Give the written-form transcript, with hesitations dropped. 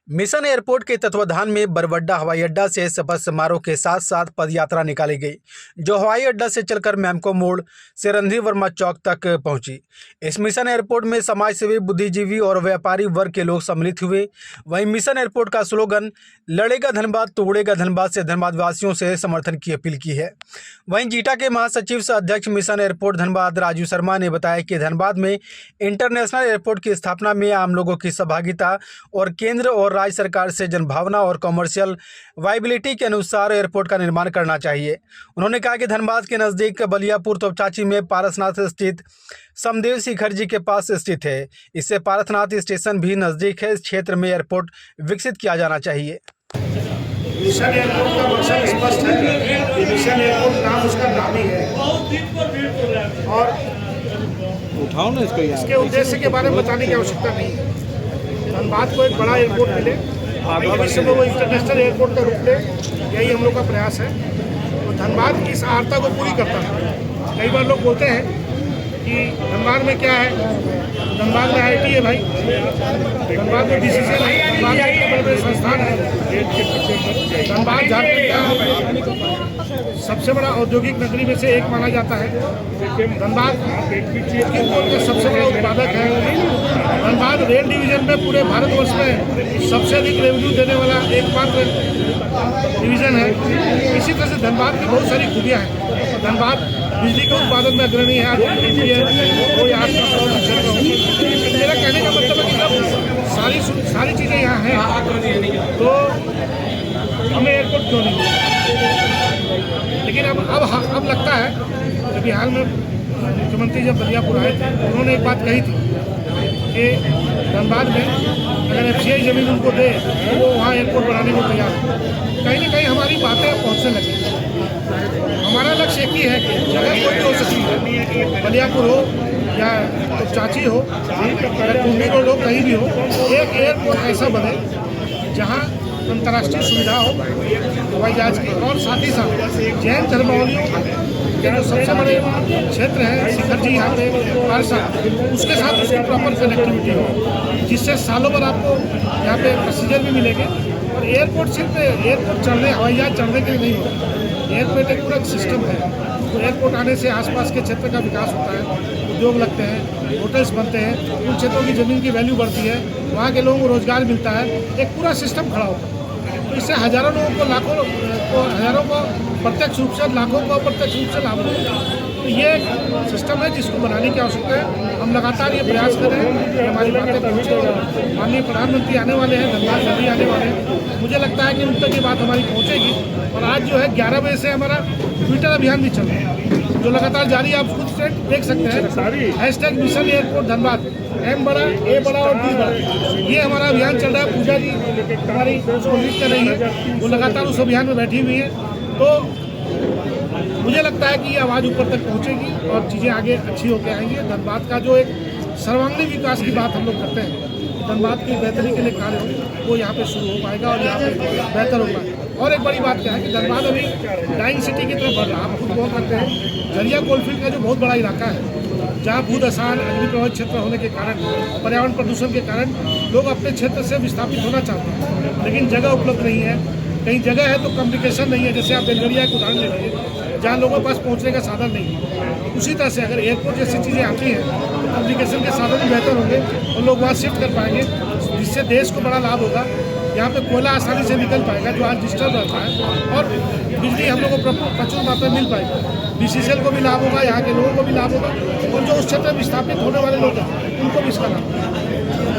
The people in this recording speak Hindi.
मिशन एयरपोर्ट के तत्वाधान में बरवड्डा हवाई अड्डा से शपथ समारोह के साथ साथ पदयात्रा निकाली गई, जो हवाई अड्डा से चलकर मैमको मोड़ से रणधीर वर्मा चौक तक पहुंची। इस मिशन एयरपोर्ट में समाजसेवी, बुद्धिजीवी और व्यापारी वर्ग के लोग सम्मिलित हुए। वहीं मिशन एयरपोर्ट का स्लोगन लड़ेगा धनबाद तोड़ेगा धनबाद से धनबाद वासियों से समर्थन की अपील की है। वहीं जीटा के महासचिव सह अध्यक्ष मिशन एयरपोर्ट धनबाद राजू शर्मा ने बताया कि धनबाद में इंटरनेशनल एयरपोर्ट की स्थापना में आम लोगों की सहभागिता और केंद्र और राज्य सरकार से जनभावना और कमर्शियल वायबिलिटी के अनुसार एयरपोर्ट का निर्माण करना चाहिए। उन्होंने कहा कि धनबाद के नज़दीक बलियापुर तोपचाची में पारसनाथ स्थित समदेव शिखर जी के पास स्थित है। इससे पारसनाथ स्टेशन भी नज़दीक है। इस क्षेत्र में एयरपोर्ट विकसित किया जाना चाहिए। मिशन एयरपोर्ट का मकसद स्पष्ट है। मिशन एयरपोर्ट नाम उसका नाम ही है और उठाओ ना इसके उद्देश्य के बारे में बताने की आवश्यकता नहीं है। धनबाद को एक बड़ा एयरपोर्ट मिले, भविष्य में वो इंटरनेशनल एयरपोर्ट का रूप ले, यही हम लोग का प्रयास है। तो धनबाद की इस आर्ता को पूरी करता है। कई बार लोग बोलते हैं कि धनबाद में क्या है, धनबाद में IIT है भाई, धनबाद में BCCL है, धनबाद में बड़े-बड़े संस्थान है। धनबाद झारखंड का सबसे बड़ा औद्योगिक नगरी में से एक माना जाता है। धनबाद के सबसे बड़ा उत्पादक है। धनबाद रेल डिवीजन में पूरे भारतवर्ष में सबसे अधिक रेवेन्यू देने वाला एकमात्र डिवीजन है। इसी तरह से धनबाद की बहुत सारी खूबियाँ हैं। धनबाद बिजली के उत्पादन में अग्रणी है। कोई आसपास मेरा कहने का मतलब है कि जब सारी चीज़ें यहाँ हैं तो हमें एयरपोर्ट क्यों नहीं। लेकिन अब लगता है, अभी हाल में मुख्यमंत्री जब बलियापुर आए थे उन्होंने एक बात कही थी कि धनबाद में अगर FCI ज़मीन उनको दे तो वो वहाँ एयरपोर्ट बनाने को तैयार है। कहीं ना कहीं हमारी बातें पहुँचने लगी। हमारा लक्ष्य एक ही है कि जगह कोई भी हो सकती है, बलियापुर हो या तोपचाची हो या कुंडी रोड हो, कहीं भी हो, एक एयरपोर्ट ऐसा बने जहाँ अंतर्राष्ट्रीय सुविधा हो हवाई जहाज की, और साथ ही साथ जैन धर्मावलियों के जो सबसे बड़े क्षेत्र हैं शिखर जी यहाँ पे पारसा, उसके साथ उसकी प्रॉपर कनेक्टिविटी हो, जिससे सालों भर आपको यहाँ पे पैसेंजर भी मिलेंगे। और एयरपोर्ट सिर्फ एयरपोर्ट चढ़ने, हवाई जहाज चढ़ने के लिए नहीं होता, एयरपोर्ट एक पूरा सिस्टम है। तो एयरपोर्ट आने से आसपास के क्षेत्र का विकास होता है, उद्योग लगते हैं, होटल्स बनते हैं, उन क्षेत्रों की ज़मीन की वैल्यू बढ़ती है, वहाँ के लोगों को रोजगार मिलता है, एक पूरा सिस्टम खड़ा होता है। तो इससे हज़ारों लोगों को, हज़ारों को प्रत्यक्ष रूप से, लाखों को अप्रत्यक्ष रूप से लाभ होता है। तो ये एक सिस्टम है जिसको बनाने की आवश्यकता है। हम लगातार ये प्रयास कर रहे हैं कि हमारी बातें पहुँचे। माननीय प्रधानमंत्री आने वाले हैं, धनबाद नदी आने वाले हैं। मुझे लगता है कि उन तक ये बात हमारी पहुँचेगी। और आज जो है 11 बजे से हमारा ट्विटर अभियान भी चल रहा है, जो लगातार जारी है। आप खुद से देख सकते हैं, #मिशन एयरपोर्ट धनबाद, M बड़ा, A बड़ा और D बड़ा, ये हमारा अभियान चल रहा है। पूजा जी हमारी उसको लीड कर रही है, वो लगातार उस अभियान में बैठी हुई है। तो मुझे लगता है कि ये आवाज़ ऊपर तक पहुँचेगी और चीज़ें आगे अच्छी होकर आएंगी। धनबाद का जो एक सर्वांगीण विकास की बात हम लोग करते हैं, धनबाद की बेहतरी के लिए कार्य हो, वो यहाँ पे शुरू हो पाएगा और यहाँ पे बेहतर हो पाएगा। और एक बड़ी बात क्या है कि धनबाद अभी डाइंग सिटी की तरफ बढ़ रहा है। आप खुद बहुत करते हैं, झरिया कोलफील्ड का जो बहुत बड़ा इलाका है, जहाँ भूदशान, अग्नि प्रभावित क्षेत्र होने के कारण, पर्यावरण प्रदूषण के कारण लोग अपने क्षेत्र से विस्थापित होना चाहते हैं, लेकिन जगह उपलब्ध नहीं है। कहीं जगह है तो कम्युनिकेशन नहीं है। जैसे आप बेलगड़िया एक उदाहरण ले लीजिए, जहाँ लोगों के पास पहुँचने का साधन नहीं है। उसी तरह से अगर एयरपोर्ट जैसी चीज़ें आती हैं तो कम्युनिकेशन के साधन भी बेहतर होंगे और लोग वहाँ शिफ्ट कर पाएंगे, जिससे देश को बड़ा लाभ होगा। यहाँ पे कोयला आसानी से निकल पाएगा जो आज डिस्टर्ब रहता है, और बिजली हम लोग को प्रचुर मात्रा में मिल पाएगी। BCCL को भी लाभ होगा, यहाँ के लोगों को भी लाभ होगा, और जो उस क्षेत्र में विस्थापित होने वाले लोग हैं उनको भी इसका लाभ होगा।